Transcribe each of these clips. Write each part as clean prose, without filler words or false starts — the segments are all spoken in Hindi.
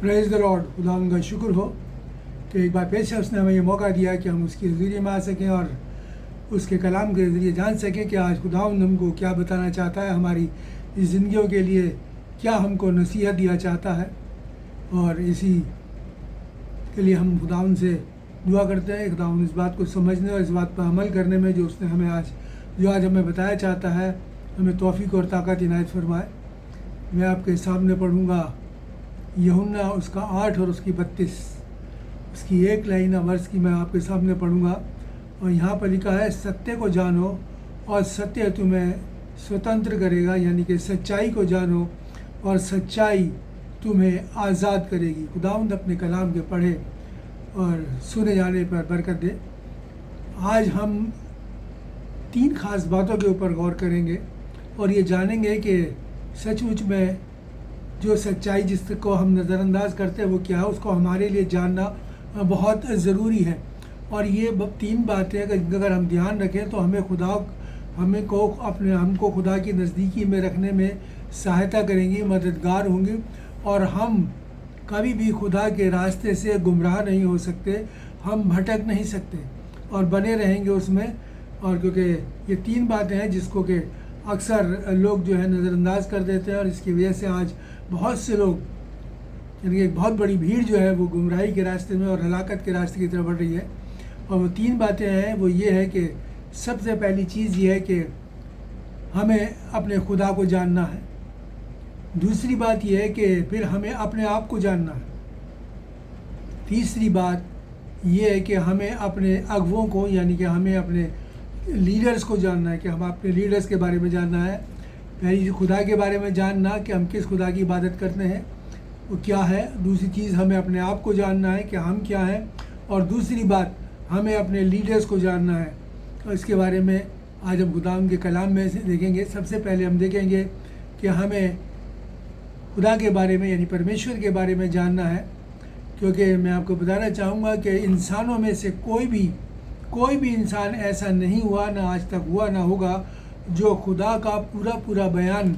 Praise the Lord. खुदा उनका शुक्र हो कि एक बार फिर से उसने हमें ये मौका दिया कि हम उसके ज़रिए में आ सकें और उसके कलाम के ज़रिए जान सकें कि आज खुदा हमको क्या बताना चाहता है, हमारी ज़िंदगियों के लिए क्या हमको नसीहत दिया चाहता है। और इसी के लिए हम खुदा से दुआ करते हैं, खुदा इस बात को समझने और इस बात पर अमल करने में जो उसने हमें आज हमें बताया चाहता है, हमें तौफीक और ताकत इनायत फरमाए। मैं आपके सामने पढ़ूँगा यूहन्ना उसका 8 और उसकी 32, उसकी एक लाइन वर्ष की मैं आपके सामने पढ़ूँगा। और यहाँ पर लिखा है, सत्य को जानो और सत्य तुम्हें स्वतंत्र करेगा, यानी कि सच्चाई को जानो और सच्चाई तुम्हें आज़ाद करेगी। खुदावंद अपने कलाम के पढ़े और सुने जाने पर बरकत दे। आज हम 3 ख़ास बातों के ऊपर गौर करेंगे और ये जानेंगे कि सचमुच में जो सच्चाई जिसको हम नज़रअंदाज करते हैं वो क्या है, उसको हमारे लिए जानना बहुत ज़रूरी है। और ये 3 बातें अगर हम ध्यान रखें तो हमको खुदा की नज़दीकी में रखने में सहायता करेंगी, मददगार होंगी और हम कभी भी खुदा के रास्ते से गुमराह नहीं हो सकते, हम भटक नहीं सकते और बने रहेंगे उसमें। और क्योंकि ये 3 बातें हैं जिसको कि अक्सर लोग जो है नज़रअंदाज कर देते हैं और इसकी वजह से आज बहुत से लोग, यानी एक बहुत बड़ी भीड़ जो है वो गुमराही के रास्ते में और हलाकत के रास्ते की तरफ बढ़ रही है। और वो 3 बातें हैं, वो ये है कि सबसे पहली चीज़ ये है कि हमें अपने खुदा को जानना है। दूसरी बात ये है कि फिर हमें अपने आप को जानना है। तीसरी बात ये है कि हमें अपने अगुओं को, यानी कि हमें अपने लीडर्स को जानना है, कि हम अपने लीडर्स के बारे में जानना है। पहली खुदा के बारे में जानना कि हम किस खुदा की इबादत करते हैं, वो क्या है। दूसरी चीज़ हमें अपने आप को जानना है कि हम क्या हैं। और दूसरी बात हमें अपने लीडर्स को जानना है। और इसके बारे में आज हम खुदा के कलाम में से देखेंगे। सबसे पहले हम देखेंगे कि हमें खुदा के बारे में, यानी परमेश्वर के बारे में जानना है। क्योंकि मैं आपको बताना चाहूँगा कि इंसानों में से कोई भी इंसान ऐसा नहीं हुआ, ना आज तक हुआ, ना होगा, जो खुदा का पूरा बयान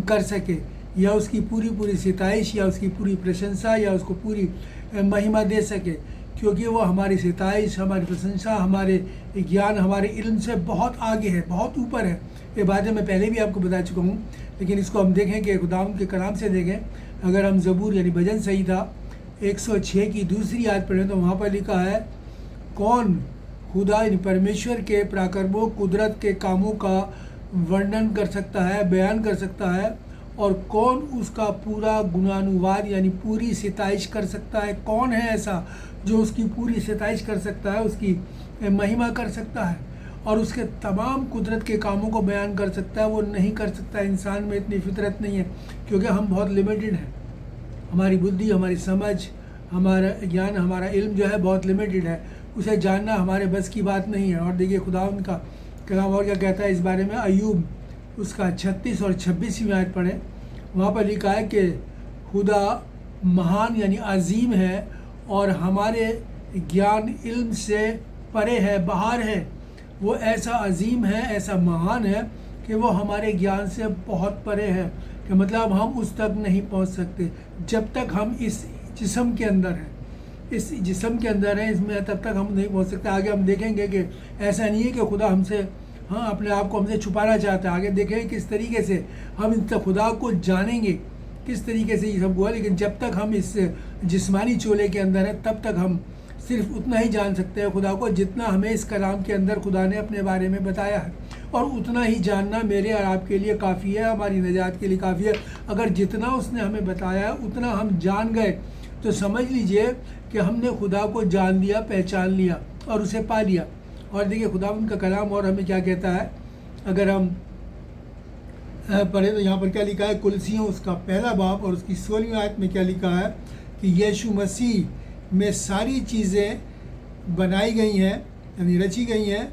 कर सके या उसकी पूरी सिताइश या उसकी पूरी प्रशंसा या उसको पूरी महिमा दे सके। क्योंकि वो हमारी सिताइश, हमारी प्रशंसा, हमारे ज्ञान, हमारे इल्म से बहुत आगे है, बहुत ऊपर है। ये बातें मैं पहले भी आपको बता चुका हूँ, लेकिन इसको हम देखें कि खुदा के कलाम से देखें। अगर हम ज़बूर यानी भजन संहिता 106 की दूसरी आयत पढ़ें तो वहाँ पर लिखा है, कौन खुदा यानी परमेश्वर के पराक्रमों, कुदरत के कामों का वर्णन कर सकता है, बयान कर सकता है, और कौन उसका पूरा गुणानुवाद यानी पूरी सिताइश कर सकता है। कौन है ऐसा जो उसकी पूरी सिताइश कर सकता है, उसकी महिमा कर सकता है और उसके तमाम कुदरत के कामों को बयान कर सकता है। वो नहीं कर सकता, इंसान में इतनी फितरत नहीं है, क्योंकि हम बहुत लिमिटेड हैं। हमारी बुद्धि, हमारी समझ, हमारा ज्ञान, हमारा इल्म जो है बहुत लिमिटेड है। उसे जानना हमारे बस की बात नहीं है। और देखिए खुदा उनका कलाम और क्या कहता है इस बारे में। अय्यूब उसका 36 और 26वीं आयत पढ़ें। वहाँ पर लिखा है कि खुदा महान यानी अजीम है और हमारे ज्ञान इल्म से परे है, बाहर है। वो ऐसा अजीम है, ऐसा महान है कि वो हमारे ज्ञान से बहुत परे है, कि मतलब हम उस तक नहीं पहुँच सकते जब तक हम इस जिस्म के अंदर हैं। इस जिस्म के अंदर है, इसमें तब तक हम नहीं पहुंच सकते। आगे हम देखेंगे कि ऐसा नहीं है कि खुदा हमसे अपने आप को हमसे छुपाना चाहता है। आगे देखेंगे किस तरीके से हम इन खुदा को जानेंगे, किस तरीके से ये सब हुआ। लेकिन जब तक हम इस जिस्मानी चोले के अंदर हैं तब तक हम सिर्फ उतना ही जान सकते हैं खुदा को जितना हमें इस कलाम के अंदर खुदा ने अपने बारे में बताया है। और उतना ही जानना मेरे और आपके लिए काफ़ी है, हमारी निजात के लिए काफ़ी है। अगर जितना उसने हमें बताया है उतना हम जान गए तो समझ लीजिए कि हमने खुदा को जान लिया, पहचान लिया और उसे पा लिया। और देखिए खुदा उनका कलाम और हमें क्या कहता है, अगर हम पढ़े तो यहाँ पर क्या लिखा है। कुलसियों उसका 1 बाब और उसकी 16वीं आयत में क्या लिखा है कि यीशु मसीह में सारी चीज़ें बनाई गई हैं, यानी रची गई हैं,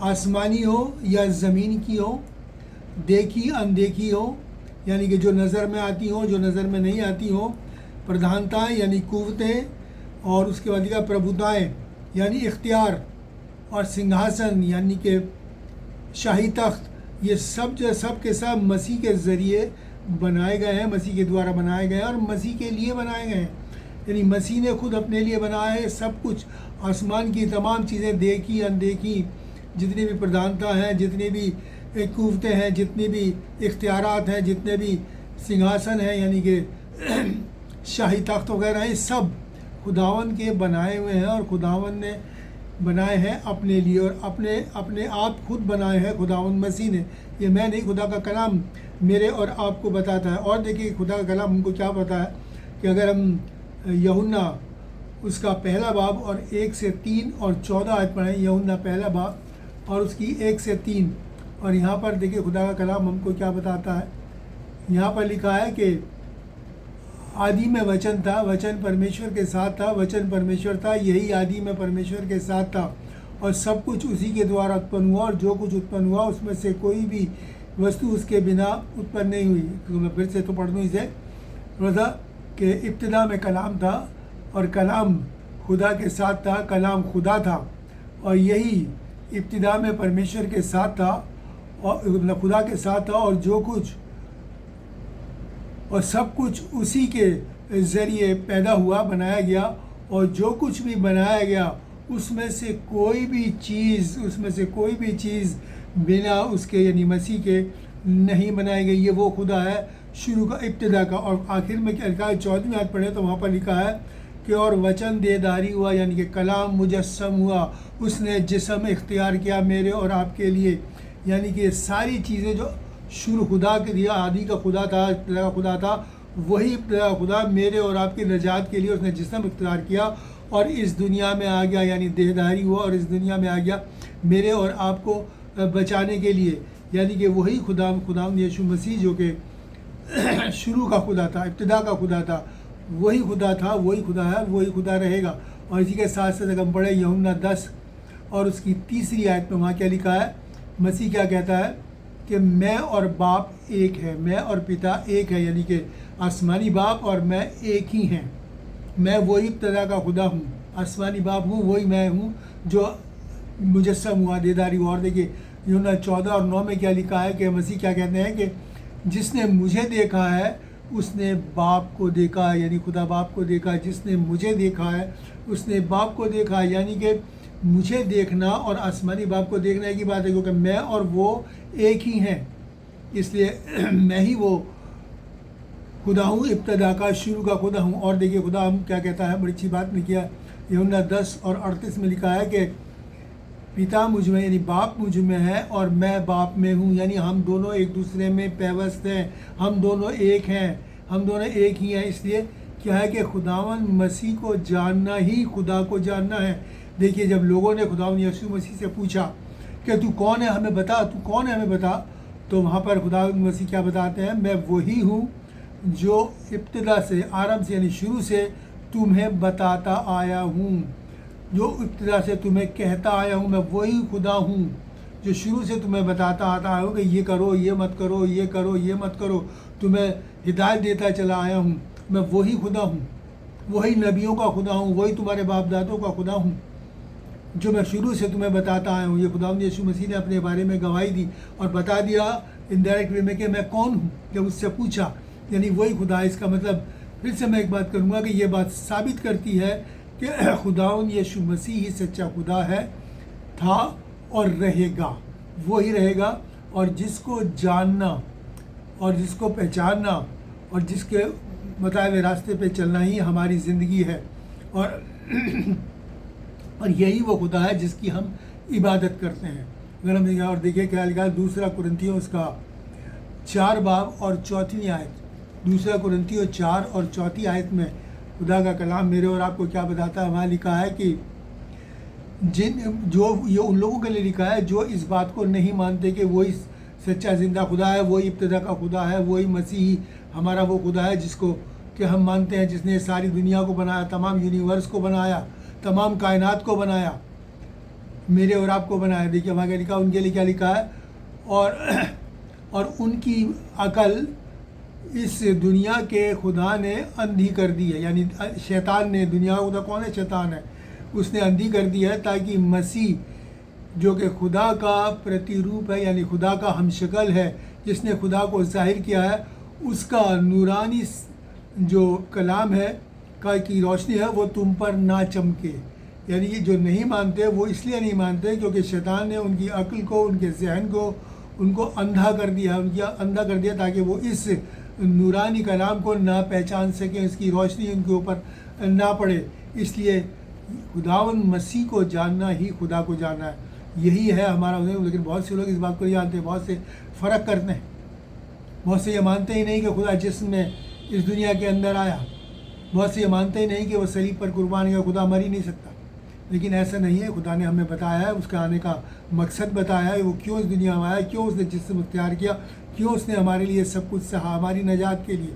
आसमानी हो या ज़मीन की हो, देखी अनदेखी हो, यानी कि जो नज़र में आती हो, जो नज़र में नहीं आती हो, प्रधानताएँ यानी कुव्वतें, और उसके बाद लिखा प्रभुताएँ यानी इख्तियार, और सिंहासन यानी कि शाही तख्त। ये सब जो सब के सब मसीह के ज़रिए बनाए गए हैं, मसीह के द्वारा बनाए गए हैं और मसीह के लिए बनाए गए हैं। यानी मसीह ने खुद अपने लिए बनाया है सब कुछ। आसमान की तमाम चीज़ें, देखी अनदेखी, जितनी भी प्रधानता हैं, जितनी भी कुव्वतें हैं, जितनी भी इख्तियारात हैं, जितने भी सिंहासन हैं, यानी कि शाही तख्त वगैरह, ये सब खुदावन के बनाए हुए हैं और खुदावन ने बनाए हैं अपने लिए और अपने आप खुद बनाए हैं खुदावन मसीह ने। ये मैं नहीं, खुदा का कलाम मेरे और आपको बताता है। और देखिए खुदा का कलाम हमको क्या पता है कि अगर हम यूहन्ना उसका पहला बाब और 1 से 3 और 14 आयत पढ़ें, यूहन्ना पहला बाब और उसकी 1 से 3, और यहाँ पर देखिए खुदा का कलाम हमको क्या बताता है। यहाँ पर लिखा है कि आदि में वचन था, वचन परमेश्वर के साथ था, वचन परमेश्वर था, यही आदि में परमेश्वर के साथ था, और सब कुछ उसी के द्वारा उत्पन्न हुआ, और जो कुछ उत्पन्न हुआ उसमें से कोई भी वस्तु उसके बिना उत्पन्न नहीं हुई। तो मैं फिर से तो पढ़ दूँ इसे थोड़ा सा कि इब्तिदा में कलाम था और कलाम खुदा के साथ था, कलाम खुदा था, और यही इब्तिदा में परमेश्वर के साथ था और खुदा के साथ था, और जो कुछ और सब कुछ उसी के ज़रिए पैदा हुआ, बनाया गया, और जो कुछ भी बनाया गया उसमें से कोई भी चीज़ बिना उसके यानी मसीह के नहीं बनाई गई। ये वो खुदा है शुरू का, इब्तिदा का। और आखिर में क्या लिखा है, 14वीं आयत पढ़े तो वहाँ पर लिखा है कि और वचन देहधारी हुआ, यानी कि कलाम मुजस्सम हुआ, उसने जिस्म इख्तियार किया मेरे और आपके लिए। यानी कि सारी चीज़ें जो शुरू खुदा के दिया, आदि का खुदा था, इब्तिदा का खुदा था, वही इब्तिदा खुदा मेरे और आपकी नजात के लिए उसने जिस्म इख्तियार किया और इस दुनिया में आ गया, यानी देहधारी हुआ और इस दुनिया में आ गया मेरे और आपको बचाने के लिए। यानी कि वही खुदा यीशु मसीह जो कि शुरू का खुदा था, इब्तिदा का खुदा था, वही खुदा था, वही खुदा है, वही खुदा रहेगा। और इसी के साथ साथ अगर हम पढ़े यूहन्ना 10 और उसकी 3री आयत में, वहाँ क्या लिखा है, मसीह क्या कहता है कि मैं और बाप एक है, मैं और पिता एक है, यानी कि आसमानी बाप और मैं एक ही हैं। मैं वही इब्तिदा का खुदा हूँ, आसमानी बाप हूँ, वही मैं हूँ जो मुजस्सम हुआ, देदारी हुआ। और देखिए यूहन्ना 14 और 9 में क्या लिखा है कि मसीह क्या कहते हैं कि जिसने मुझे देखा है उसने बाप को देखा है, यानी खुदा बाप को देखा है। जिसने मुझे देखा है उसने बाप को देखा है। यानी कि मुझे देखना और आसमानी बाप को देखना एक ही बात है, क्योंकि मैं और वो एक ही हैं, इसलिए मैं ही वो खुदा हूँ, इब्तिदा का, शुरू का खुदा हूँ। और देखिए खुदा हम क्या कहता है, बड़ी अच्छी बात ने किया, यूहन्ना 10 और 38 में लिखा है कि पिता मुझ में, यानी बाप मुझ में है और मैं बाप में हूँ, यानी हम दोनों एक दूसरे में पैवस्त हैं, हम दोनों एक हैं, हम दोनों एक ही हैं। इसलिए क्या है कि खुदावन मसीह को जानना ही खुदा को जानना है। देखिए जब लोगों ने खुदावन यीशु मसीह से पूछा कि तू कौन है, हमें बता, तू कौन है, हमें बता, तो वहाँ पर खुदावन मसीह क्या बताते हैं, मैं वही हूँ जो इब्तिदा से, आरंभ से, यानी शुरू से तुम्हें बताता आया हूँ, जो इब्तिदा से तुम्हें कहता आया हूँ। मैं वही खुदा हूँ जो शुरू से तुम्हें बताता आता आया हूँ कि ये करो, ये मत करो, ये करो, ये मत करो, तुम्हें हिदायत देता चला आया हूँ। मैं वही खुदा हूँ, वही नबियों का खुदा हूँ, वही तुम्हारे बाप दादों का खुदा हूँ जो मैं शुरू से तुम्हें बताता आया हूँ। ये खुदावंद यीशु मसीह ने अपने बारे में गवाही दी और बता दिया इनडायरेक्ट वे में कि मैं कौन हूँ, जब उससे पूछा, यानी वही खुदा है। इसका मतलब फिर से मैं एक बात करूँगा कि ये बात साबित करती है कि खुदावंद यीशु मसीह ही सच्चा खुदा है, था और रहेगा, वो ही रहेगा। और जिसको जानना और जिसको पहचानना और जिसके बताए हुए रास्ते पे चलना ही हमारी ज़िंदगी है। और यही वो खुदा है जिसकी हम इबादत करते हैं। अगर हम देखा और देखिए क्या लिखा है, 2 कुरिन्थियों उसका 4 बाब और 4वीं आयत, 2 कुरिन्थियों 4 और 4 आयत में खुदा का कलाम मेरे और आपको क्या बताता है। वहाँ लिखा है कि ये उन लोगों के लिए लिखा है जो इस बात को नहीं मानते कि वही सच्चा ज़िंदा खुदा है, वही इब्तिदा का खुदा है, वही मसीही हमारा वो खुदा है जिसको कि हम मानते हैं, जिसने सारी दुनिया को बनाया, तमाम यूनिवर्स को बनाया, तमाम कायनात को बनाया, मेरे और आपको बनाया। देखिए वहाँ क्या लिखा, उनके लिए क्या लिखा है, और उनकी अकल इस दुनिया के खुदा ने अंधी कर दी है, यानी शैतान ने, दुनिया का खुदा कौन है, शैतान है, उसने अंधी कर दी है ताकि मसीह जो कि खुदा का प्रतिरूप है, यानी खुदा का हमशक्ल है, जिसने खुदा को जाहिर किया है, उसका नूरानी जो कलाम है का की रोशनी है वो तुम पर ना चमके। यानी कि जो नहीं मानते वो इसलिए नहीं मानते क्योंकि शैतान ने उनकी अक्ल को, उनके जहन को, उनको अंधा कर दिया, उनकी अंधा कर दिया ताकि वो इस नूरानी कलाम को ना पहचान सकें, इसकी रोशनी उनके ऊपर ना पड़े। इसलिए खुदावन मसीह को जानना ही खुदा को जानना है, यही है हमारा उद्देश्य। लेकिन बहुत से लोग इस बात को नहीं जानते, बहुत से फ़र्क करते हैं, बहुत से ये मानते ही नहीं कि खुदा जिस्म में इस दुनिया के अंदर आया, बहुत से ये मानते ही नहीं कि वो सलीब पर कुर्बान हुआ, खुदा मर ही नहीं सकता। लेकिन ऐसा नहीं है, खुदा ने हमें बताया है, उसका आने का मकसद बताया है, वो क्यों इस दुनिया में आया, क्यों उसने जिस्म इख्तियार किया, क्यों उसने हमारे लिए सब कुछ सहा, हमारी निजात के लिए,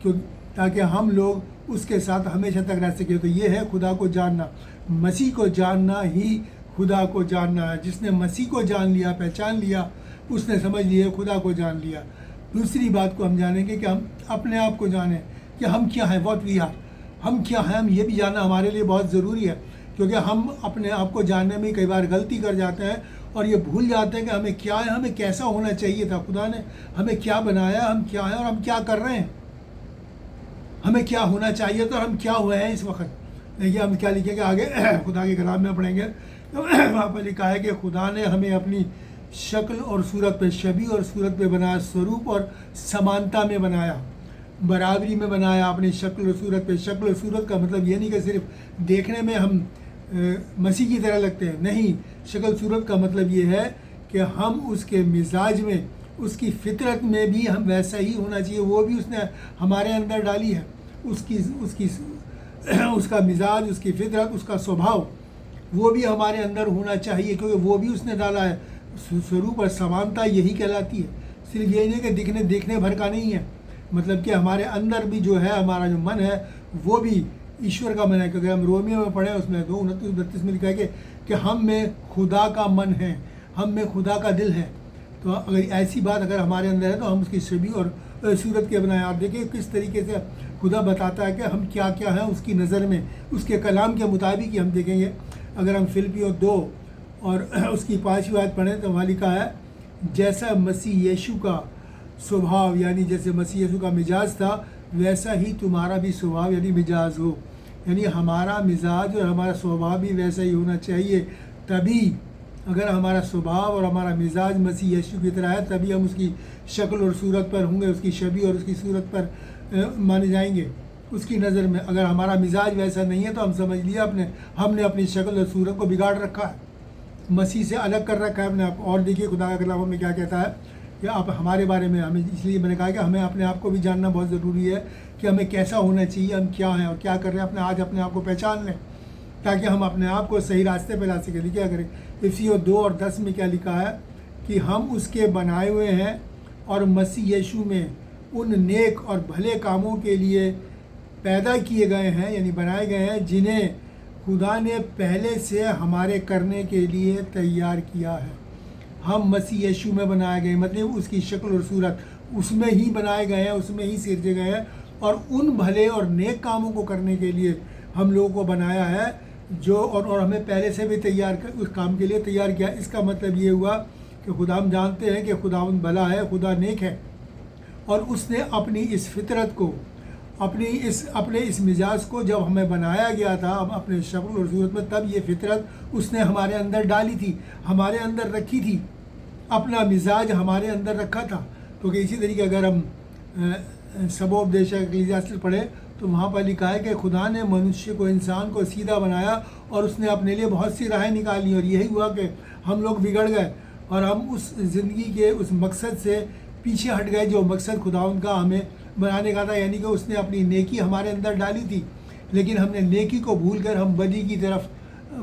क्यों, ताकि हम लोग उसके साथ हमेशा तक रह सके। तो ये है खुदा को जानना, मसीह को जानना ही खुदा को जानना है। जिसने मसीह को जान लिया, पहचान लिया, उसने समझ लिया खुदा को जान लिया। दूसरी बात को हम जानेंगे कि हम अपने आप को जानें कि हम क्या हैं, व्हाट वी आर, हम क्या हैं। हम ये भी जानना हमारे लिए बहुत ज़रूरी है, क्योंकि हम अपने आप को जानने में कई बार गलती कर जाते हैं और ये भूल जाते हैं कि हमें क्या है, हमें कैसा होना चाहिए था। खुदा ने हमें क्या बनाया, हम क्या हैं और हम क्या कर रहे हैं। हमें क्या होना चाहिए तो हम क्या हुए हैं इस वक्त। देखिए हम क्या लिखेंगे आगे खुदा के कलाम में पढ़ेंगे, तो वहाँ पर लिखा है कि खुदा ने हमें अपनी शक्ल और सूरत पे, छवि और सूरत पे बनाया, स्वरूप और समानता में बनाया, बराबरी में बनाया अपनी शक्ल और सूरत पे। शक्ल और सूरत का मतलब ये नहीं कि सिर्फ देखने में हम मसीह की तरह लगते हैं, नहीं। शक्ल सूरत का मतलब ये है कि हम उसके मिजाज में, उसकी फितरत में भी हम वैसा ही होना चाहिए। वो भी उसने हमारे अंदर डाली है, उसका मिजाज, उसकी फितरत, उसका स्वभाव, वो भी हमारे अंदर होना चाहिए, क्योंकि वो भी उसने डाला है। स्वरूप और समानता यही कहलाती है। सिर्फ यही नहीं कि देखने भर का नहीं है, मतलब कि हमारे अंदर भी जो है, हमारा जो मन है वो भी ईश्वर का मन है। क्योंकि हम रोमियो में पढ़े, उसमें 2:29-32 में लिखा है कि हम में खुदा का मन है, हम में खुदा का दिल है। तो अगर ऐसी बात अगर हमारे अंदर है तो हम उसकी छवि और सूरत के बनाए। आप देखिए किस तरीके से खुदा बताता है कि हम क्या क्या हैं उसकी नज़र में, उसके कलाम के मुताबिक ही हम देखेंगे। अगर हम फिलिपियों 2 और उसकी 5वीं आयत पढ़ें तो वहाँ लिखा है, जैसा मसीह यीशु का स्वभाव, यानी जैसे मसीह यीशु का मिजाज था वैसा ही तुम्हारा भी स्वभाव यानी मिजाज हो। यानी हमारा मिजाज और हमारा स्वभाव भी वैसा ही होना चाहिए। तभी अगर हमारा स्वभाव और हमारा मिजाज मसीह यीशु की तरह है, तभी हम उसकी शक्ल और सूरत पर होंगे, उसकी छवि और उसकी सूरत पर माने जाएंगे उसकी नज़र में। अगर हमारा मिजाज वैसा नहीं है तो हम समझ लिया हमने अपनी शक्ल और सूरत को बिगाड़ रखा है, मसीह से अलग कर रखा है अपने आप। और देखिए खुदा का कलाम में क्या कहता है कि आप हमारे बारे में, हमें इसलिए मैंने कहा कि हमें अपने आप को भी जानना बहुत ज़रूरी है कि हमें कैसा होना चाहिए, हम क्या हैं और क्या कर रहे हैं। आज अपने आप को पहचान लें ताकि हम अपने आप को सही रास्ते पर ला सकें। देखिए अगर इफिसियों 2 और 10 में क्या लिखा है कि हम उसके बनाए हुए हैं और मसीह यीशु में उन नेक और भले कामों के लिए पैदा किए गए हैं, यानी बनाए गए हैं, जिन्हें खुदा ने पहले से हमारे करने के लिए तैयार किया है। हम मसीह यीशु में बनाए गए, मतलब उसकी शक्ल और सूरत उसमें ही बनाए गए हैं, उसमें ही सिरजे गए हैं, और उन भले और नेक कामों को करने के लिए हम लोगों को बनाया है जो और हमें पहले से भी उस काम के लिए तैयार किया। इसका मतलब ये हुआ कि खुदा, हम जानते हैं कि खुदावंद भला है, खुदा नेक है, और उसने अपनी इस फितरत को, अपने इस मिजाज को जब हमें बनाया गया था अपने शक्ल और सूरत में, तब ये फितरत उसने हमारे अंदर डाली थी, हमारे अंदर रखी थी, अपना मिजाज हमारे अंदर रखा था। क्योंकि इसी तरीके अगर हम सबोपदेश इक्लेसियास्tes पढ़े तो वहाँ पर लिखा है कि खुदा ने मनुष्य को, इंसान को सीधा बनाया और उसने अपने लिए बहुत सी राहें निकाली, और यही हुआ कि हम लोग बिगड़ गए और हम उस ज़िंदगी के उस मकसद से पीछे हट गए जो मकसद खुदावंद का हमें बनाने का था। यानी कि उसने अपनी नेकी हमारे अंदर डाली थी, लेकिन हमने नेकी को भूलकर हम बदी की तरफ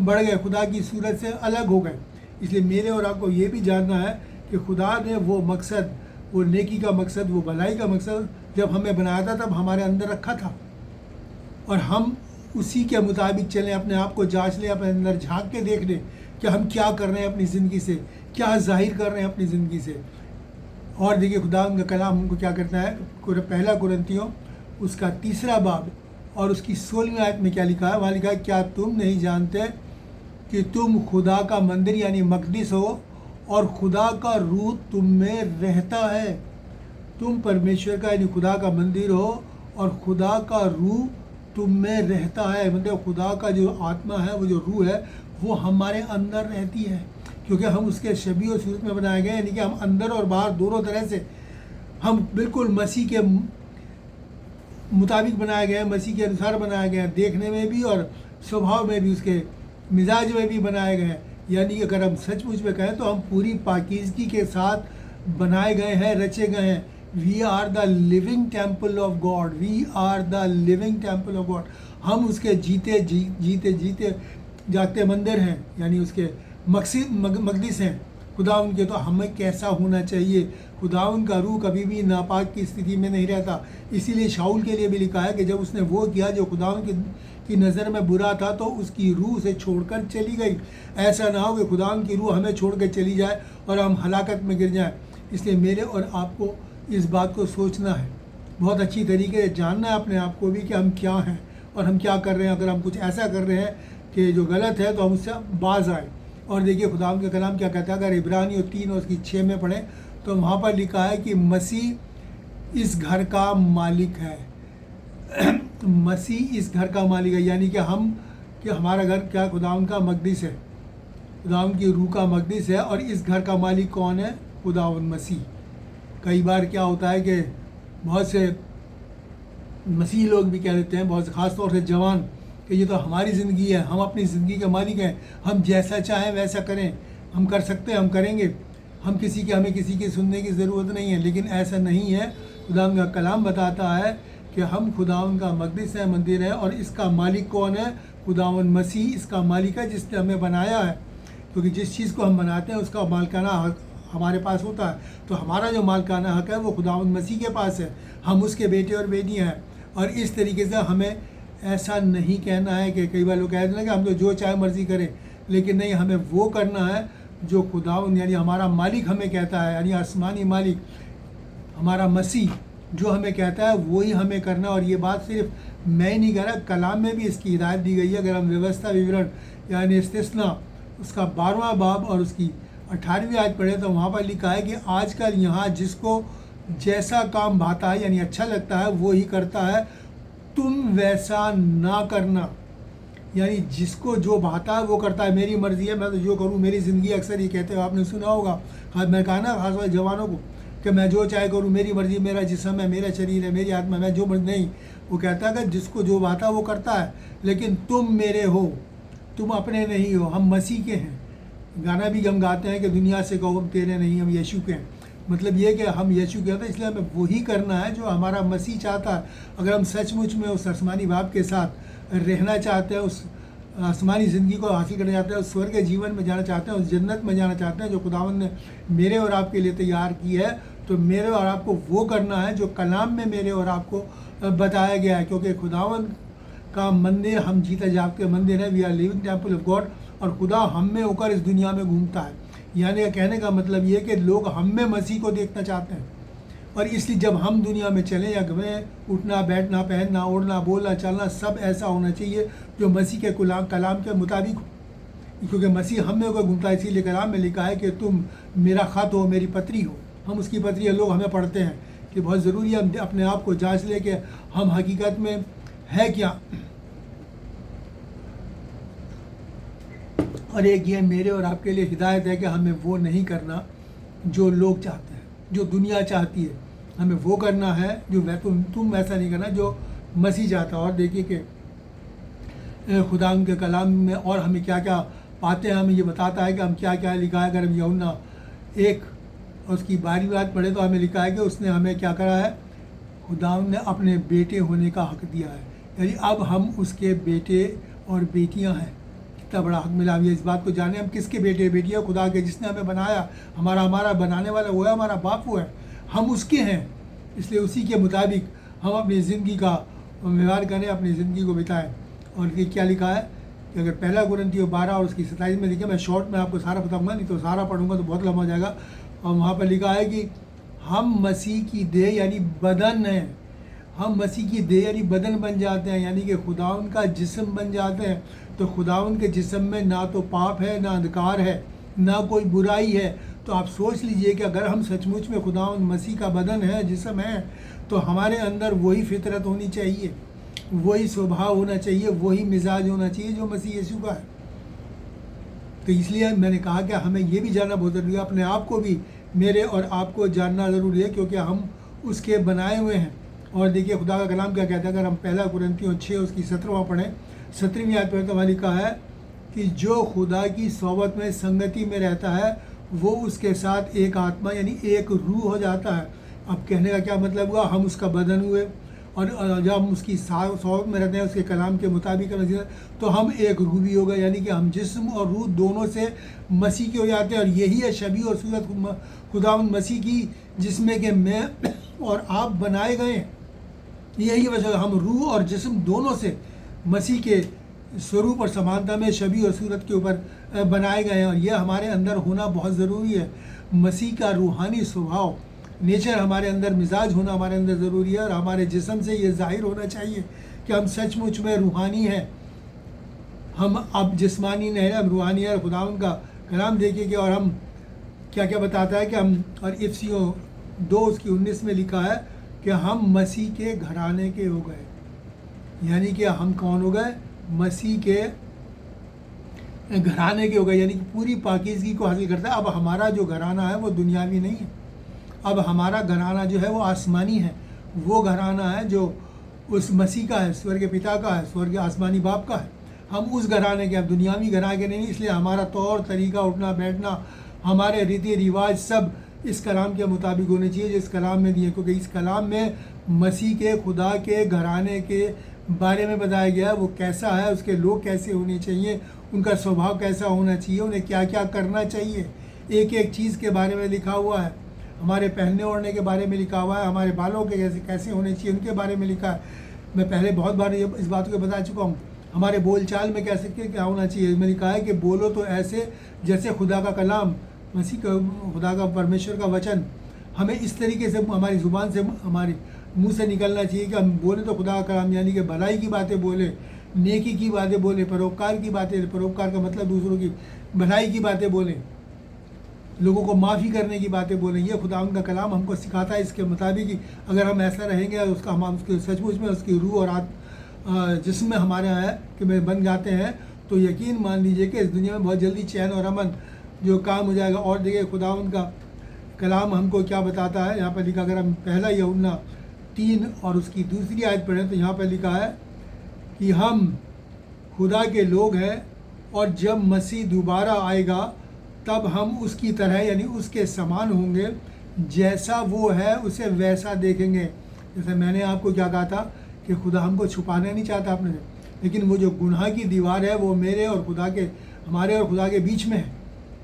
बढ़ गए, खुदा की सूरत से अलग हो गए। इसलिए मेरे और आपको ये भी जानना है कि खुदा ने वो मकसद, वो नेकी का मकसद, वो भलाई का मकसद जब हमें बनाया था तब हमारे अंदर रखा था, और हम उसी के मुताबिक चलें, अपने आप को जांच लें, अपने अंदर झांक के देख लें कि हम क्या कर रहे हैं अपनी ज़िंदगी से, क्या जाहिर कर रहे हैं अपनी ज़िंदगी से। और देखिए खुदा का कलाम हमको क्या करता है, पहला कुरिन्थियों उसका 3 बाब और उसकी 16वीं आयत में क्या लिखा है, वहाँ लिखा है, क्या तुम नहीं जानते कि तुम खुदा का मंदिर यानी मकदस हो और खुदा का रूह तुम में रहता है। तुम परमेश्वर का यानी खुदा का मंदिर हो और खुदा का रूह तुम में रहता है। मतलब खुदा का जो आत्मा है, वो जो रूह है, वो हमारे अंदर रहती है, क्योंकि हम उसके शबीह और सूरत में बनाए गए, यानी कि हम अंदर और बाहर दोनों तरह से हम बिल्कुल मसीह के मुताबिक बनाए गए हैं, मसीह के अनुसार बनाए गए हैं, देखने में भी और स्वभाव में भी, उसके मिजाज में भी बनाए गए हैं। यानी कि अगर हम सचमुच में कहें तो हम पूरी पाकीज़गी के साथ बनाए गए हैं, रचे गए हैं। We are the living temple of God, we are the living temple of God. हम उसके जीते जागते मंदिर हैं, यानी उसके मकदस हैं खुदावंद के। तो हमें कैसा होना चाहिए? खुदावंद का रूह कभी भी नापाक की स्थिति में नहीं रहता। इसीलिए शाऊल के लिए भी लिखा है कि जब उसने वो किया जो खुदावंद की नज़र में बुरा था, तो उसकी रूह से छोड़कर चली गई। ऐसा ना हो कि खुदावंद की रूह हमें छोड़ कर चली जाए और हम हलाकत में गिर जाएं। इसलिए मेरे और आपको इस बात को सोचना है, बहुत अच्छी तरीके से जानना है अपने आप को भी कि हम क्या हैं और हम क्या कर रहे हैं। अगर हम कुछ ऐसा कर रहे हैं कि जो गलत है, तो हम उससे बाज आए। और देखिए खुदावंद का कलाम क्या कहता है, अगर इब्रानियों 3 और उसकी 6 में पढ़ें तो वहाँ पर लिखा है कि मसीह इस घर का मालिक है। मसीह इस घर का मालिक है, यानी कि हमारा घर क्या खुदावंद का मकदस है, खुदावंद की रूह का मकदस है। और इस घर का मालिक कौन है? खुदावंद मसीह। कई बार क्या होता है कि बहुत से मसीह लोग भी कह देते हैं, बहुत से ख़ास तौर से जवान, कि ये तो हमारी ज़िंदगी है, हम अपनी ज़िंदगी के मालिक हैं, हम जैसा चाहें वैसा करें, हम कर सकते हैं, हम करेंगे, हमें किसी की सुनने की ज़रूरत नहीं है। लेकिन ऐसा नहीं है। खुदावंद का कलाम बताता है कि हम खुदावंद का मकदस है, मंदिर है, और इसका मालिक कौन है? खुदावंद मसीह इसका मालिक है, जिसने हमें बनाया है। क्योंकि जिस चीज़ को हम बनाते हैं उसका मालिकाना हक हमारे पास होता है। तो हमारा जो मालिकाना हक है वो खुदावंद मसीह के पास है, हम उसके बेटे और बेटियां हैं। और इस तरीके से हमें ऐसा नहीं कहना है कि कई बार लोग कहते हैं कि हम तो जो चाहे मर्जी करें, लेकिन नहीं, हमें वो करना है जो खुदावंद यानी हमारा मालिक हमें कहता है, यानी आसमानी मालिक हमारा मसीह जो हमें कहता है वो ही हमें करना। और ये बात सिर्फ मैं ही नहीं कह रहा, कलाम में भी इसकी हिदायत दी गई है। अगर हम व्यवस्था विवरण यानी इस्तिस्ना उसका 12वां बाब और उसकी 18वीं आयत पढ़े तो वहाँ पर लिखा है कि आजकल यहाँ जिसको जैसा काम भाता है यानी अच्छा लगता है वो ही करता है, तुम वैसा ना करना। यानी जिसको जो भाता है वो करता है। मेरी मर्ज़ी है, मैं तो जो करूँ, मेरी ज़िंदगी, अक्सर ये कहते हो, आपने सुना होगा, मैं कहा ना खासतौर जवानों को, कि मैं जो चाहे करूँ, मेरी मर्ज़ी, मेरा जिस्म है, मेरा शरीर है, मेरी आत्मा, मैं जो मर्ज़ी नहीं। वो कहता है कि जिसको जो भाता वो करता है, लेकिन तुम मेरे हो, तुम अपने नहीं हो, हम मसीह के हैं। गाना भी हम गाते हैं कि दुनिया से कहो हम तेरे नहीं, हम यीशु के हैं। मतलब ये कि हम यीशु के हैं, तो इसलिए हमें वही करना है जो हमारा मसीह चाहता है। अगर हम सचमुच में उस आसमानी बाप के साथ रहना चाहते हैं, उस आसमानी ज़िंदगी को हासिल करना चाहते हैं, उस स्वर्ग के जीवन में जाना चाहते हैं, उस जन्नत में जाना चाहते हैं जो खुदावंद ने मेरे और आपके लिए तैयार की है, तो मेरे और आपको वो करना है जो कलाम में मेरे और आपको बताया गया है। क्योंकि खुदावंद का मंदिर हम जीते जागते मंदिर है, we are living temple of God. और खुदा हम में होकर इस दुनिया में घूमता है। यानी कहने का मतलब ये कि लोग हम में मसीह को देखना चाहते हैं। और इसलिए जब हम दुनिया में चलें या घूमें, उठना, बैठना, पहनना, ओढ़ना, बोलना, चलना, सब ऐसा होना चाहिए जो मसीह के कलाम के मुताबिक हो। क्योंकि मसीह हम में होकर घूमता है। इसीलिए कलाम में लिखा है कि तुम मेरा ख़त हो, मेरी पत्री हो। हम उसकी पत्री लोग हमें पढ़ते हैं। कि बहुत ज़रूरी है हम अपने आप को जाँच लें कि हम हकीकत में है क्या। और एक ये मेरे और आपके लिए हिदायत है कि हमें वो नहीं करना जो लोग चाहते हैं, जो दुनिया चाहती है। हमें वो करना है जो तुम वैसा नहीं करना जो मसीह चाहता है। और देखिए कि खुदा उनके कलाम में और हमें क्या क्या पाते हैं, हमें ये बताता है कि हम क्या क्या लिखा है। अगर हम यूहन्ना 1 और उसकी 12वीं बात पढ़े तो हमें लिखा है कि उसने हमें क्या करा है, खुदा ने अपने बेटे होने का हक दिया है। यानी अब हम उसके बेटे और बेटियां हैं। कितना बड़ा हक मिला। हम ये इस बात को जाने हम किसके बेटे बेटियां, खुदा के, जिसने हमें बनाया। हमारा बनाने वाला वो है, हमारा बाप वो है, हम उसके हैं। इसलिए उसी के मुताबिक हम अपनी ज़िंदगी का व्यवहार करें, अपनी ज़िंदगी को बिताएं। और ये क्या लिखा है कि अगर 1 कुरिन्थियों 12 और उसकी 27 में लिखे, मैं शॉर्ट में आपको सारा बताऊंगा, नहीं तो सारा पढ़ूंगा तो बहुत लंबा हो जाएगा। और वहाँ पर लिखा है कि हम मसीह की देह यानी बदन हैं। हम मसीह की देह यानी बदन बन जाते हैं, यानी कि खुदावन का जिस्म बन जाते हैं। तो खुदावन के जिस्म में ना तो पाप है, ना अंधकार है, ना कोई बुराई है। तो आप सोच लीजिए कि अगर हम सचमुच में खुदावंद मसीह का बदन है, जिस्म है, तो हमारे अंदर वही फितरत होनी चाहिए, वही स्वभाव होना चाहिए, वही मिजाज होना चाहिए जो मसीह यीशु का है। तो इसलिए मैंने कहा कि हमें ये भी जानना बहुत ज़रूरी है, अपने आप को भी मेरे और आपको जानना ज़रूरी है, क्योंकि हम उसके बनाए हुए हैं। और देखिए खुदा का कलाम क्या कहता है, अगर हम पहला कुरिन्थियों 6 उसकी 17वां पढ़ें, 17वीं आयत पर तो वहाँ लिखा है कि जो खुदा की सोबत में संगति में रहता है वो उसके साथ एक आत्मा यानी एक रूह हो जाता है। अब कहने का क्या मतलब हुआ, हम उसका बदन हुए और जब हम उसकी सोबत में रहते हैं उसके कलाम के मुताबिक तो हम एक रूह भी हो गए, यानी कि हम जिस्म और रूह दोनों से मसीह के हो जाते हैं। और यही है शबीह और सूरत खुदावंद मसीह की, जिसमें कि मैं और आप बनाए गए हैं। यही वजह हम रूह और जिस्म दोनों से मसीह के स्वरूप और समानता में शबीह और सूरत के ऊपर बनाए गए हैं। और यह हमारे अंदर होना बहुत ज़रूरी है। मसीह का रूहानी स्वभाव, नेचर हमारे अंदर, मिजाज होना हमारे अंदर ज़रूरी है। और हमारे जिस्म से ये जाहिर होना चाहिए कि हम सचमुच में रूहानी हैं, हम अब जिस्मानी नहीं हैं, हम रूहानी है। खुदावंद का कलाम देखिए कि और हम क्या क्या बताता है कि हम, और इफिसियों 2 उसकी 19 में लिखा है कि हम मसीह के घराने के हो गए। यानी कि हम कौन हो गए, मसीह के घराने के हो गए, यानी कि पूरी पाकीज़गी को हासिल करता है। अब हमारा जो घराना है वो दुनियावी नहीं है, अब हमारा घराना जो है वो आसमानी है। वो घराना है जो उस मसीह का है, स्वर्ग पिता का है, स्वर्ग आसमानी बाप का है। हम उस घराने के, अब दुनियावी घराने के नहीं। इसलिए हमारा तौर तरीका, उठना बैठना, हमारे रीति रिवाज सब इस कलाम के मुताबिक होने चाहिए जो इस कलाम में दिए, क्योंकि इस कलाम में मसीह के, खुदा के घराने के बारे में बताया गया है। वो कैसा है, उसके लोग कैसे होने चाहिए, उनका स्वभाव कैसा होना चाहिए, उन्हें क्या क्या करना चाहिए, एक एक चीज़ के बारे में लिखा हुआ है। हमारे पहनने ओढ़ने के बारे में लिखा हुआ है, हमारे बालों के कैसे कैसे होने चाहिए उनके बारे में लिखा है। मैं पहले बहुत बार इस बात को बता चुका हूँ। हमारे बोलचाल में कैसे क्या होना चाहिए, मैंने कहा है कि बोलो तो ऐसे जैसे खुदा का कलाम, मसीह का, खुदा का, परमेश्वर का वचन हमें इस तरीके से हमारी ज़ुबान से, हमारे मुंह से निकलना चाहिए कि हम बोले तो खुदा का कलाम, यानी कि भलाई की बातें बोले, नेकी की बातें बोले, परोपकार की बातें, परोपकार का मतलब दूसरों की भलाई की बातें बोलें, लोगों को माफ़ी करने की बातें बोलें। ये खुदा उनका कलाम हमको सिखाता है। इसके मुताबिक ही अगर हम ऐसा रहेंगे, उसका हम उसके सचमुच में उसकी रूह और जिस्म हमारे है कि में बन जाते हैं, तो यकीन मान लीजिए कि इस दुनिया में बहुत जल्दी चैन और अमन जो काम हो जाएगा। और देखिए खुदा उनका कलाम हमको क्या बताता है, यहाँ पर लिखा, अगर हम पहला यूहन्ना 3 और उसकी दूसरी आयत पढ़ें तो यहाँ पर लिखा है कि हम खुदा के लोग हैं और जब मसीह दोबारा आएगा तब हम उसकी तरह यानी उसके समान होंगे, जैसा वो है उसे वैसा देखेंगे। जैसे मैंने आपको क्या कहा था कि खुदा हमको छुपाना नहीं चाहता अपने से, लेकिन वो जो गुनाह की दीवार है वो मेरे और खुदा के, हमारे और खुदा के बीच में है,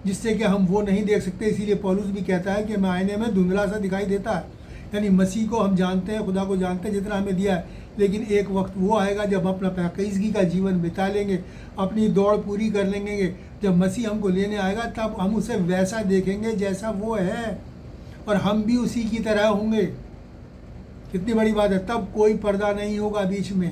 जिससे कि हम वो नहीं देख सकते। इसीलिए पौलुस भी कहता है कि मैं आईने में धुंधला सा दिखाई देता है। यानी मसीह को हम जानते हैं, खुदा को जानते हैं जितना हमें दिया है, लेकिन एक वक्त वो आएगा जब हम अपना पाकीज़गी का जीवन बिता लेंगे, अपनी दौड़ पूरी कर लेंगे। जब मसीह हमको लेने आएगा तब हम उसे वैसा देखेंगे जैसा वो है, और हम भी उसी की तरह होंगे। कितनी बड़ी बात है। तब कोई पर्दा नहीं होगा बीच में।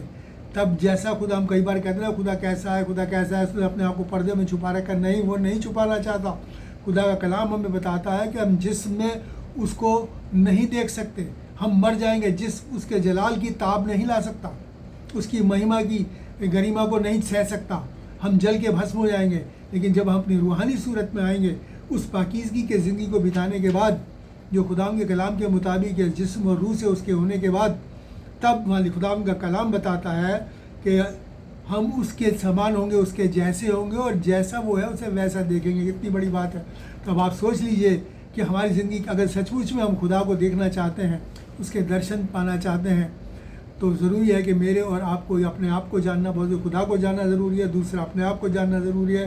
तब जैसा खुदा, हम कई बार कहते हैं खुदा कैसा है, खुदा कैसा है, उसने अपने आप को पर्दे में छुपा रखा। नहीं, वो नहीं छुपाना चाहता। खुदा का कलाम हमें बताता है कि हम जिसमें उसको नहीं देख सकते, हम मर जाएंगे। जिस उसके जलाल की ताब नहीं ला सकता, उसकी महिमा की गरिमा को नहीं सह सकता, हम जल के भस्म हो जाएंगे। लेकिन जब हम अपनी रूहानी सूरत में आएंगे, उस पाकीज़गी के ज़िंदगी को बिताने के बाद, जो खुदा के कलाम के मुताबिक है, जिस्म और रूह से उसके होने के बाद, तब मालिक खुदा का कलाम बताता है कि हम उसके समान होंगे, उसके जैसे होंगे, और जैसा वो है उसे वैसा देखेंगे। कितनी बड़ी बात है। तो अब आप सोच लीजिए कि हमारी ज़िंदगी अगर सचमुच में हम खुदा को देखना चाहते हैं, उसके दर्शन पाना चाहते हैं, तो ज़रूरी है कि मेरे और आपको अपने आप को जानना बहुत, खुदा को जानना ज़रूरी है, दूसरा अपने आप को जानना ज़रूरी है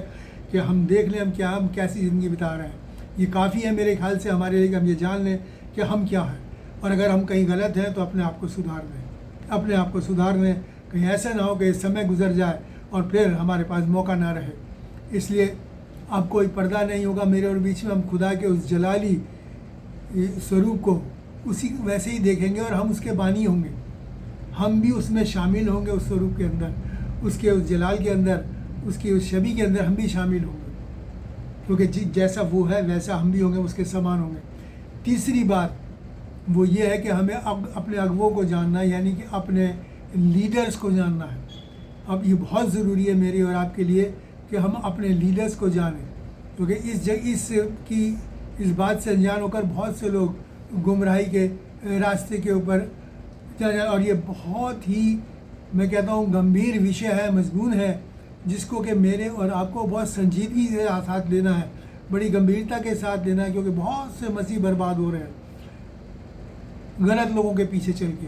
कि हम देख लें हम कैसी ज़िंदगी बिता रहे हैं। ये काफ़ी है मेरे ख्याल से हमारे लिए कि हम ये जान लें कि हम क्या हैं, और अगर हम कहीं गलत हैं तो अपने आप को सुधार लें, अपने आप को सुधार लें। कहीं ऐसा ना हो कि समय गुजर जाए और फिर हमारे पास मौका ना रहे। इसलिए अब कोई पर्दा नहीं होगा मेरे और बीच में। हम खुदा के उस जलाली स्वरूप को उसी वैसे ही देखेंगे, और हम उसके बानी होंगे, हम भी उसमें शामिल होंगे, उस स्वरूप के अंदर, उसके उस जलाल के अंदर, उसकी उस छवि के अंदर हम भी शामिल होंगे। क्योंकि जैसा वो है वैसा हम भी होंगे, उसके समान होंगे। तीसरी बात वो ये है कि हमें अब अपने अगुवों को जानना है, यानी कि अपने लीडर्स को जानना है। अब ये बहुत ज़रूरी है मेरे और आपके लिए कि हम अपने लीडर्स को जानें, क्योंकि इस बात से अनजान होकर बहुत से लोग गुमराही के रास्ते के ऊपर चले जाए। और ये बहुत ही, मैं कहता हूँ, गंभीर विषय है, मजमून है, जिसको कि मेरे और आपको बहुत संजीदगी के साथ लेना है, बड़ी गंभीरता के साथ लेना है, क्योंकि बहुत से मसीह बर्बाद हो रहे हैं गलत लोगों के पीछे चल के।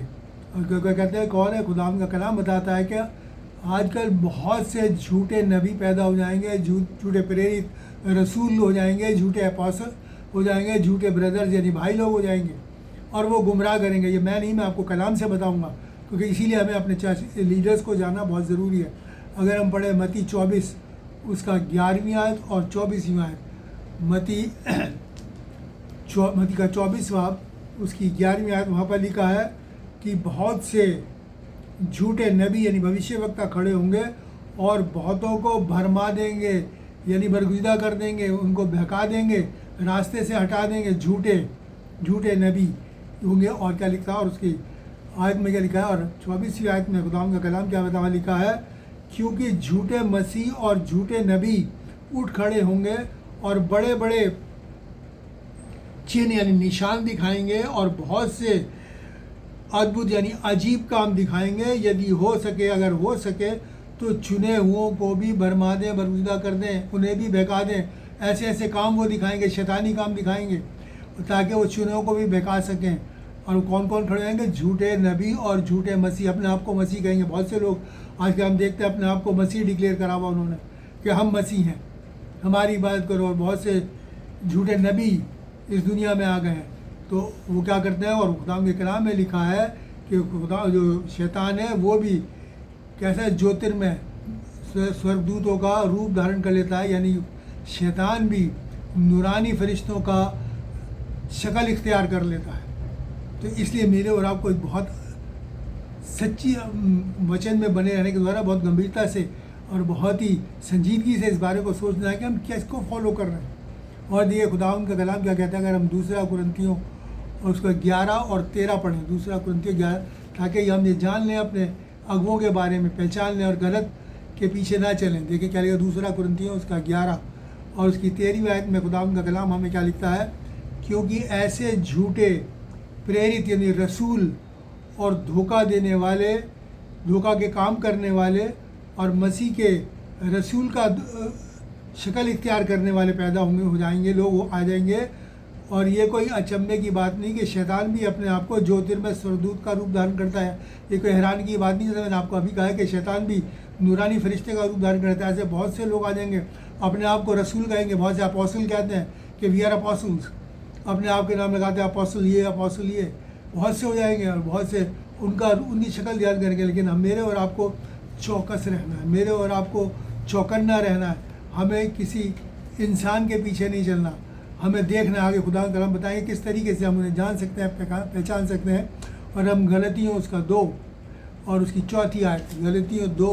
और कहते हैं कौन है, खुदा का कलाम बताता है कि आजकल बहुत से झूठे नबी पैदा हो जाएंगे, झूठे प्रेरित रसूल हो जाएंगे, झूठे अपोस्टल हो जाएंगे, झूठे ब्रदर्स यानी भाई लोग हो जाएंगे, और वो गुमराह करेंगे। ये मैं नहीं, मैं आपको कलाम से बताऊंगा, क्योंकि इसीलिए हमें अपने लीडर्स को जानना बहुत ज़रूरी है। अगर हम पढ़े मत्ती 24 उसका 11वीं आयत और 24वीं आयत, मत्ती का 24वां उसकी 11वीं आयत, वहाँ पर लिखा है कि बहुत से झूठे नबी यानी भविष्यवक्ता खड़े होंगे और बहुतों को भरमा देंगे, यानी बरगुज़िदा कर देंगे, उनको बहका देंगे, रास्ते से हटा देंगे। झूठे नबी होंगे। और क्या लिखा है, और उसकी आयत में क्या लिखा है, और 24वीं आयत में खुदा का कलाम क्या बतावा लिखा है, क्योंकि झूठे मसीह और झूठे नबी उठ खड़े होंगे और बड़े बड़े चिन्ह यानी निशान दिखाएंगे और बहुत से अद्भुत यानी अजीब काम दिखाएंगे। यदि हो सके, अगर हो सके तो चुने हुओं को भी भरमा दें, बरगुज़िदा कर दें, उन्हें भी बहका दें। ऐसे ऐसे काम वो दिखाएंगे, शैतानी काम दिखाएंगे, ताकि वो चुने को भी बहका सकें। और कौन कौन खड़े होंगे, झूठे नबी और झूठे मसीह, अपने आप को मसीह कहेंगे। बहुत से लोग आज के हम देखते हैं अपने आप को मसीह डिक्लेयर करा हुआ उन्होंने कि हम मसीह हैं, हमारी इबादत करो। और बहुत से झूठे नबी इस दुनिया में आ गए हैं, तो वो क्या करते हैं, और खुदा के कलाम में लिखा है कि खुदा जो शैतान है वो भी कैसा ज्योतिर्मय स्वर्गदूतों का रूप धारण कर लेता है, यानी शैतान भी नूरानी फरिश्तों का शक्ल इख्तियार कर लेता है। तो इसलिए मेरे और आपको एक बहुत सच्ची वचन में बने रहने के द्वारा बहुत गंभीरता से और बहुत ही संजीदगी से इस बारे को सोचना है कि हम किसको फॉलो कर रहे हैं। और देखिए खुदा उनका कलाम क्या कहता है, अगर हम दूसरा कुरिन्थियों और उसका 11 और 13 पढ़ें, दूसरा कुरिन्थियों 11, ताकि हम ये जान लें, अपने अगुओं के बारे में पहचान लें और गलत के पीछे ना चलें। देखिए क्या लिखा दूसरा कुरिन्थियों उसका 11 और उसकी 13वीं आयत में खुदा उनका कलाम हमें क्या लिखता है, क्योंकि ऐसे झूठे प्रेरित यानी रसूल और धोखा देने वाले, धोखा के काम करने वाले और मसीह के रसूल का शक्ल इख्तियार करने वाले पैदा होंगे, हो जाएंगे, लोग आ जाएंगे। और ये कोई अचंभे की बात नहीं कि शैतान भी अपने आप को ज्योतिर्मय स्वर्गदूत का रूप धारण करता है। ये कोई हैरान की बात नहीं, जैसे मैंने आपको अभी कहा है कि शैतान भी नूरानी फरिश्ते का रूप धारण करता है। ऐसे बहुत से लोग आ जाएंगे, अपने आप को रसूल कहेंगे, बहुत से अपोस्टल कहते हैं कि वी आर अपोस्टल्स, अपने आप के नाम लगाते हैं, अपोस्टल ये, बहुत से हो जाएंगे और बहुत से उनकी शक्ल ध्यान करेंगे। लेकिन हम मेरे और आपको चौकस रहना है, मेरे और आपको चौकन्ना रहना है। हमें किसी इंसान के पीछे नहीं चलना, हमें देखना है आगे। खुदा का कलाम बताएंगे किस तरीके से हम उन्हें जान सकते हैं, पहचान सकते हैं। और हम गलतियों उसका 2 और उसकी 4थी आयत, गलतियों 2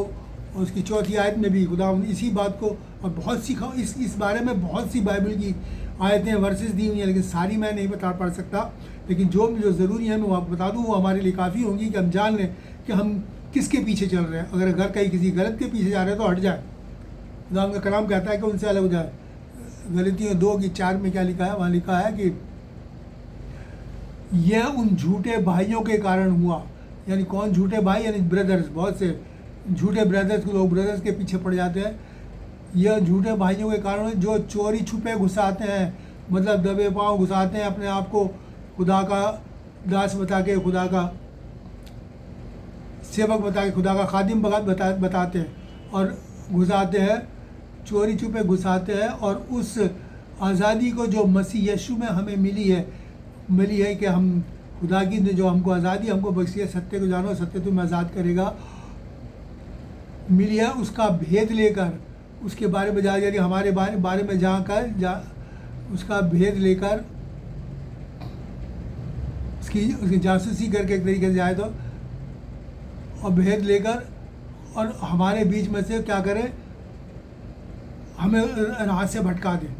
और उसकी 4थी आयत में भी खुदा इसी बात को और बहुत सी इस बारे में बहुत सी बाइबल की आयतें वर्सेस दी हुई हैं, लेकिन सारी मैं नहीं पढ़ सकता। लेकिन जो ज़रूरी है मैं आपको बता दूँ, वो हमारे लिए काफ़ी होंगी कि हम जान लें कि हम किसके पीछे चल रहे हैं। अगर कहीं किसी गलत के पीछे जा रहे हैं तो हट जाए। खुदा का कलाम कहता है कि उनसे अलग हो जाए। गलतियों 2 की 4 में क्या लिखा है, वहाँ लिखा है कि यह उन झूठे भाइयों के कारण हुआ। यानी कौन झूठे भाई, यानी ब्रदर्स। बहुत से झूठे ब्रदर्स को लोग ब्रदर्स के पीछे पड़ जाते हैं। यह झूठे भाइयों के कारण जो चोरी छुपे घुसाते हैं, मतलब दबे पाँव घुसाते हैं, अपने आप को खुदा का दास बता के, खुदा का सेवक बता के, खुदा का खादिम बताते हैं और घुसाते हैं, चोरी छुपे घुसाते हैं। और उस आज़ादी को जो मसीह यीशु में हमें मिली है कि हम खुदा की जो हमको आज़ादी हमको बख्शी है, सत्य को जानो, सत्य तुम्हें आज़ाद करेगा, मिली है, उसका भेद लेकर, उसके बारे में यानी हमारे बारे में उसका भेद लेकर, उसकी जासूसी करके एक तरीके से जाए तो, और भेद लेकर और हमारे बीच में से क्या करें, हमें राह से भटका दें।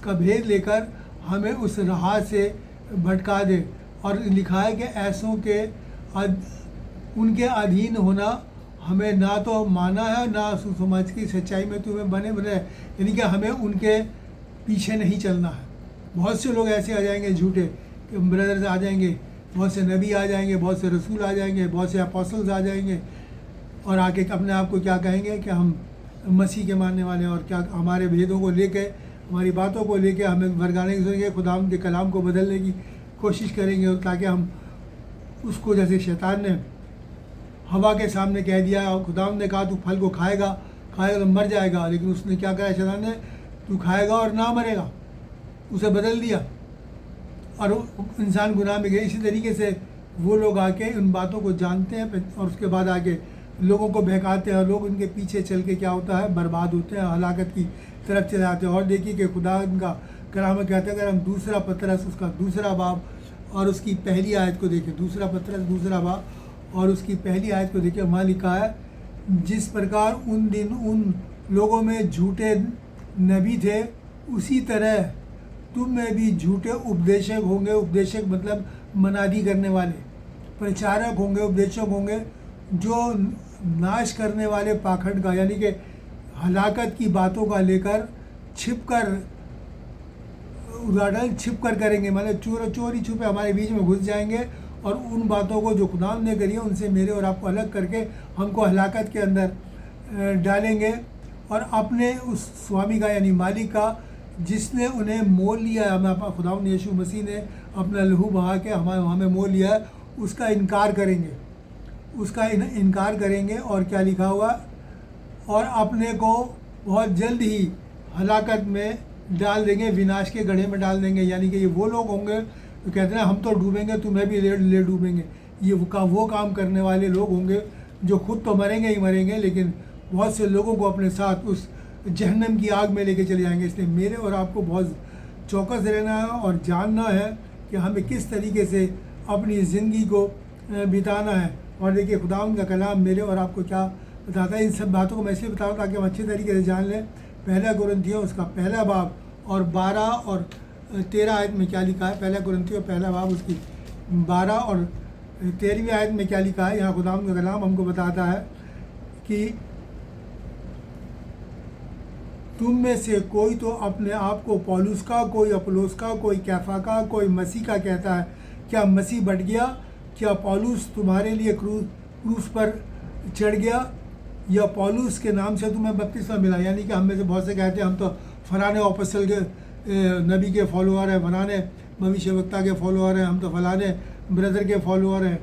उसका भेद लेकर हमें उस राह से भटका दे। और लिखा है कि ऐसों के उनके अधीन होना हमें ना तो माना है, ना समझ की सच्चाई में तुम्हें बने बने, यानी कि हमें उनके पीछे नहीं चलना है। बहुत से लोग ऐसे आ जाएंगे झूठे कि ब्रदर्स आ जाएंगे, बहुत से नबी आ जाएंगे, बहुत से रसूल आ जाएंगे, बहुत से अपोस्टल्स आ जाएंगे और आके अपने आप को क्या कहेंगे कि हम मसीह के मानने वाले हैं, और क्या हमारे भेदों को लेके, हमारी बातों को लेके हमें वर्गाने की सोचेंगे, खुदा के कलाम को बदलने की कोशिश करेंगे, और ताकि हम उसको, जैसे शैतान ने हवा के सामने कह दिया, और खुदा ने कहा तू फल को खाएगा तो मर जाएगा, लेकिन उसने क्या कहा शैतान ने, तू खाएगा और ना मरेगा, उसे बदल दिया और इंसान गुनाह में गए। इसी तरीके से वो लोग आके उन बातों को जानते हैं और उसके बाद आके लोगों को बहकाते हैं, और लोग उनके पीछे चल के क्या होता है, बर्बाद होते हैं, हलाकत की तरफ चले जाते हैं। और देखिए कि खुदा उनका कलाम में कहते हैं, अगर हम दूसरा पतरस उसका दूसरा बाब और उसकी पहली आयत को देखें, दूसरा पतरस दूसरा बाब और उसकी पहली आयत को देखें, वहाँ लिखा है, जिस प्रकार उन दिन उन लोगों में झूठे नबी थे, उसी तरह तुम में भी झूठे उपदेशक होंगे। उपदेशक मतलब मनादी करने वाले, प्रचारक होंगे, उपदेशक होंगे, जो नाश करने वाले पाखंड का, यानी कि हलाकत की बातों का लेकर छिपकर उदाहरण छिपकर करेंगे, मतलब चोरी छुपे हमारे बीच में घुस जाएंगे और उन बातों को जो खुदा ने करी है उनसे मेरे और आपको अलग करके हमको हलाकत के अंदर डालेंगे, और अपने उस स्वामी का यानी मालिक का जिसने उन्हें मोल लिया है, हमें खुदा यीशु मसीह ने अपना लहू बहा के हमें मोल लिया है, उसका इनकार करेंगे, उसका इनकार करेंगे। और क्या लिखा हुआ, और अपने को बहुत जल्द ही हलाकत में डाल देंगे, विनाश के गड्ढे में डाल देंगे। यानी कि ये वो लोग होंगे तो कहते हैं हम तो डूबेंगे, तुम्हें भी ले डूबेंगे। ये वो काम करने वाले लोग होंगे जो खुद तो मरेंगे ही मरेंगे, लेकिन बहुत से लोगों को अपने साथ उस जहन्नम की आग में लेके चले जाएंगे। इसलिए मेरे और आपको बहुत चौकस रहना है और जानना है कि हमें किस तरीके से अपनी ज़िंदगी को बिताना है। और देखिए खुदावंद का कलाम मेरे और आपको क्या बताता है। इन सब बातों को मैं इसलिए बताऊँ ताकि हम अच्छे तरीके से जान लें। पहला कुरिन्थियों उसका पहला बाब और 12 और 13 आयत में क्या लिखा है। पहला कुरिन्थियों पहला बाब उसकी 12 और 13वीं आयत में क्या लिखा है। यहाँ खुदावंद का कलाम हमको बताता है कि तुम में से कोई तो अपने आप को पौलुस का, कोई अपोलोस का, कोई कैफा का, कोई मसीह का कहता है। क्या मसीह बढ़ गया? क्या पौलुस तुम्हारे लिए क्रूस पर चढ़ गया, या पौलुस के नाम से तुम्हें बपतिस्मा मिला? यानी कि हम में से बहुत से कहते हैं हम तो फलाने अपोस्टल के नबी के फॉलोअर हैं, फलाने भविष्यवक्ता के फॉलोअर हैं, हम तो फलाने ब्रदर के फॉलोअर हैं,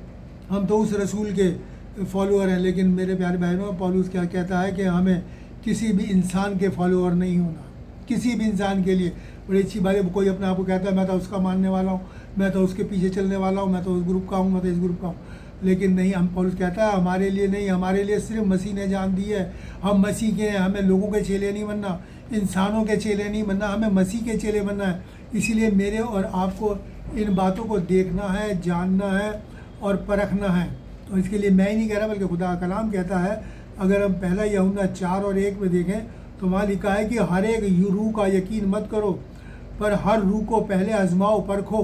हम तो उस रसूल के फॉलोअर हैं। लेकिन मेरे प्यारे बहनों, पौलुस क्या कहता है कि हमें किसी भी इंसान के फॉलोअर नहीं होना, किसी भी इंसान के लिए। बड़ी अच्छी बात है, कोई अपने आप को कहता है मैं तो उसका मानने वाला हूँ, मैं तो उसके पीछे चलने वाला हूँ, मैं तो उस ग्रुप का हूँ, मैं तो इस ग्रुप का हूँ। लेकिन नहीं, हम पौलुस कहता है हमारे लिए नहीं, हमारे लिए सिर्फ मसीह ने जान दी है। हम मसीह के हैं, हमें लोगों के चेले नहीं बनना, इंसानों के चेले नहीं बनना, हमें मसीह के चेले बनना है। इसीलिए मेरे और आपको इन बातों को देखना है, जानना है और परखना है। तो इसके लिए मैं ही नहीं कह रहा बल्कि खुदा का कलाम कहता है। अगर हम पहला यूहन्ना 4:1 में देखें तो वहाँ लिखा है कि हर एक रूह का यकीन मत करो, पर हर रूह को पहले आजमाओ, परखो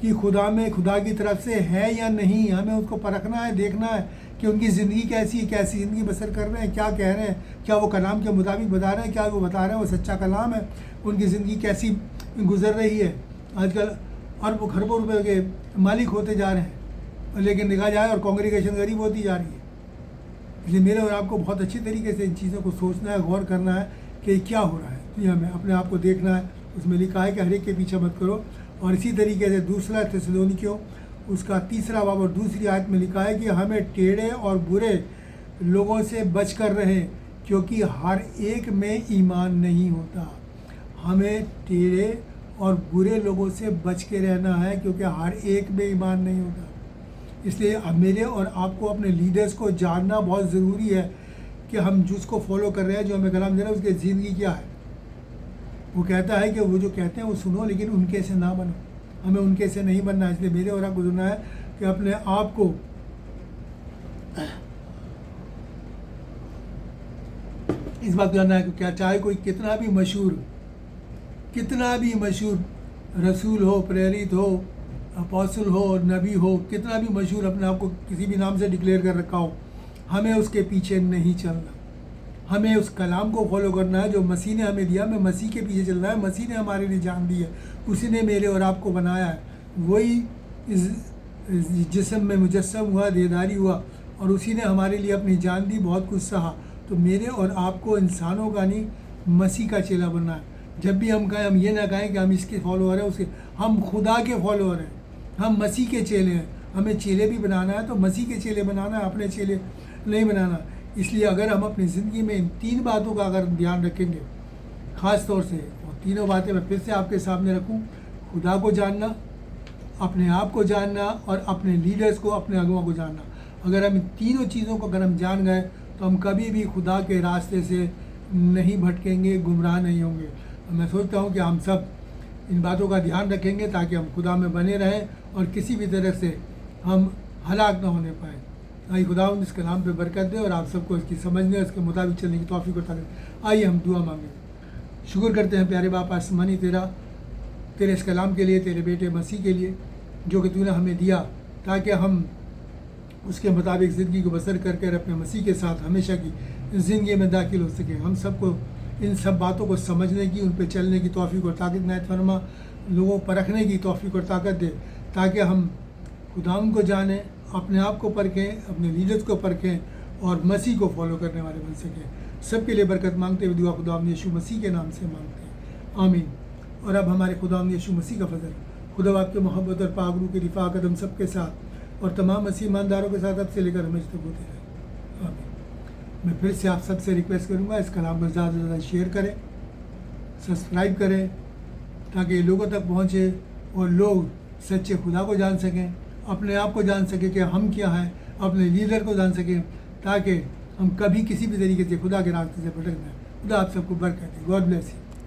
कि खुदा की तरफ से है या नहीं। हमें उसको परखना है, देखना है कि उनकी ज़िंदगी कैसी है, कैसी ज़िंदगी बसर कर रहे हैं, क्या कह रहे हैं, क्या वो कलाम के मुताबिक बता रहे हैं, क्या वो बता रहे हैं वो सच्चा कलाम है, उनकी ज़िंदगी कैसी गुजर रही है। आजकल अरबों खरबों रुपए के मालिक होते जा रहे हैं, लेकिन देखा जाए और कांग्रेगेशन गरीब होती जा रही है। इसलिए मेरे और आपको बहुत अच्छी तरीके से इन चीज़ों को सोचना है, गौर करना है कि क्या हो रहा है। तो हमें अपने आप को देखना है। उसमें लिखा है कि हर एक के पीछे मत करो। और इसी तरीके से दूसरा थिस्सलुनीकियों उसका 3 बाब और 2 आयत में लिखा है कि हमें टेढ़े और बुरे लोगों से बच कर रहें, क्योंकि हर एक में ईमान नहीं होता। हमें टेढ़े और बुरे लोगों से बच के रहना है, क्योंकि हर एक में ईमान नहीं होता। इसलिए मेरे और आपको अपने लीडर्स को जानना बहुत ज़रूरी है कि हम जिसको फॉलो कर रहे हैं, जो हमें कलाम दे रहे हैं, उसकी ज़िंदगी क्या है। वो कहता है कि वो जो कहते हैं वो सुनो, लेकिन उनके से ना बनो। हमें उनके से नहीं बनना है। इसलिए मेरे और आपको सुनना है कि अपने आप को इस बात जानना है कि क्या चाहे कोई कितना भी मशहूर कितना भी मशहूर रसूल हो, प्रेरित हो, अपोस्टल हो और नबी हो, कितना भी मशहूर अपने आप को किसी भी नाम से डिक्लेयर कर रखा हो, हमें उसके पीछे नहीं चलना। हमें उस कलाम को फॉलो करना है जो मसीह ने हमें दिया। हमें मसीह के पीछे चलना है। मसीह ने हमारे लिए जान दी है, उसी ने मेरे और आपको बनाया है। वही इस जिस्म में मुजस्सम हुआ, देहधारी हुआ, और उसी ने हमारे लिए अपनी जान दी, बहुत कुछ सहा। तो मेरे और आपको इंसानों का नहीं, मसीह का चेला बनना है। जब भी हम कहें, हम ये ना कहें कि हम इसके फॉलोअर हैं, उसके, हम खुदा के फॉलोअर हैं, हम मसीह के चेले हैं। हमें चेले भी बनाना है तो मसीह के चेले बनाना है, अपने चेले नहीं बनाना। इसलिए अगर हम अपनी ज़िंदगी में इन 3 बातों का अगर ध्यान रखेंगे, ख़ास तौर से, और तीनों बातें मैं फिर से आपके सामने रखूं, खुदा को जानना, अपने आप को जानना और अपने लीडर्स को, अपने अगुआ को जानना। अगर हम इन तीनों चीज़ों को अगर हम जान गए तो हम कभी भी खुदा के रास्ते से नहीं भटकेंगे, गुमराह नहीं होंगे। मैं सोचता हूँ कि हम सब इन बातों का ध्यान रखेंगे ताकि हम खुदा में बने रहें और किसी भी तरह से हम हलाक ना होने पाए। आई खुदा इस कलाम पे बरकत दे और आप सबको इसकी समझने और इसके मुताबिक चलने की तौफीक अता करे। आइए हम दुआ मांगें। शुक्र करते हैं प्यारे बाप आसमानी तेरे इस कलाम के लिए, तेरे बेटे मसीह के लिए, जो कि तूने हमें दिया ताकि हम उसके मुताबिक ज़िंदगी को बसर करके अपने मसीह के साथ हमेशा की ज़िंदगी में दाखिल हो सके। हम सबको इन सब बातों को समझने की, उन पर चलने की तौफीक और ताकत नायत फरमा, लोगों को परखने की तौफीक और ताकत दे, ताकि हम खुदावंद को जानें, अपने आप को परखें, अपने लीडर्स को परखें और मसीह को फॉलो करने वाले बन सकें। सबके लिए बरकत मांगते हुए दुआ खुदावंद यीशु मसीह के नाम से मांगते हैं, आमीन। और अब हमारे खुदावंद यीशु मसीह का फजल, खुदा आपके मोहब्बत और पागरू की रिफा कदम सबके साथ और तमाम मसीह ईमानदारों के साथ अब से लेकर हमेशा तक होते रहे, आमीन। मैं फिर से आप सबसे रिक्वेस्ट करूँगा, इस कलाम को ज़्यादा से ज़्यादा शेयर करें, सब्सक्राइब करें, ताकि लोगों तक पहुँचे और लोग सच्चे खुदा को जान सकें, अपने आप को जान सकें कि हम क्या हैं, अपने लीडर को जान सकें, ताकि हम कभी किसी भी तरीके से खुदा के रास्ते से भटक जाएं। खुदा आप सबको बरकत दे। God bless you.